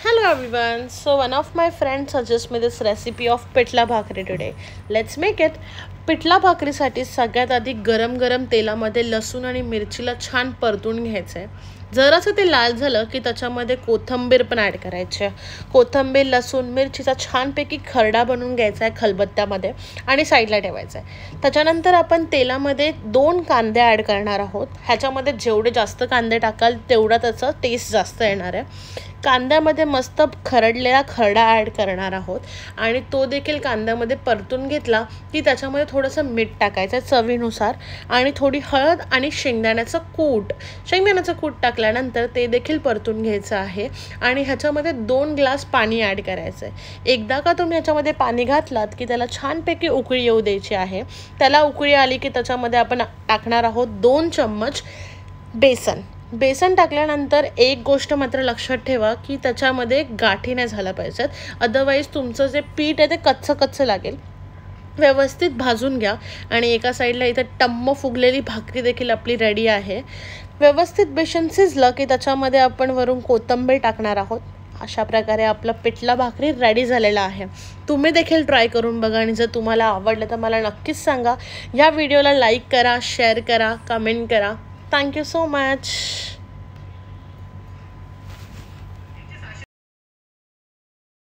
Hello everyone. So one of my friends suggested me this recipe of pithla भाकरी today. Let's make it. Pithla भाकरीसाठी सगळ्यात आधी गरम गरम तेलामध्ये लसूण आणि मिरचीला छान परतून घ्यायचं आहे. जरासं ते लाल झालं की त्याच्यामध्ये कोथिंबीर पण ॲड करायची आहे. कोथिंबीर लसूण मिरचीचा छानपैकी खरडा बनवून घ्यायचा आहे खलबत्त्यामध्ये आणि साईडला ठेवायचा आहे. त्याच्यानंतर आपण तेलामध्ये 2 कांदे ॲड करणार आहोत. ह्याच्यामध्ये जेवढे जास्त कांदे टाकाल तेवढा त्याचा टेस्ट जास्त येणार आहे. कांद्यामध्ये मस्त खरडलेला खरडा ॲड करणार आहोत आणि तो देखील कांद्यामध्ये परतून घेतला की त्याच्यामध्ये थोडंसं मीठ टाकायचं चवीनुसार आणि थोडी हळद आणि शेंगदाण्याचं कूट टाकल्यानंतर ते देखील परतून घ्यायचं आहे आणि ह्याच्यामध्ये 2 ग्लास पाणी ॲड करायचं आहे. एकदा का तुम्ही ह्याच्यामध्ये पाणी घातलात की त्याला छानपैकी उकळी येऊ द्यायची आहे. त्याला उकळी आली की त्याच्यामध्ये आपण टाकणार आहोत 2 चम्मच बेसन टाकल्यानंतर एक गोष्ट मात्र लक्षात ठेवा की त्याच्यामध्ये गाठी नाही झाला पाहिजेत. अदरवाईज तुमचं जे पीठ आहे ते कच्चं लागेल. व्यवस्थित भाजून घ्या आणि एका साईडला इथे टम्म फुगलेली भाकरी देखील आपली रेडी आहे. व्यवस्थित बेसन शिजलं की त्याच्यामध्ये आपण वरून कोथिंबीर टाकणार आहोत. अशा प्रकारे आपलं पिठला भाकरी रेडी झालेला आहे. तुम्ही देखील ट्राय करून बघा आणि जर तुम्हाला आवडलं तर मला नक्कीच सांगा. या व्हिडिओला लाईक करा, शेअर करा, कमेंट करा. Thank you so much.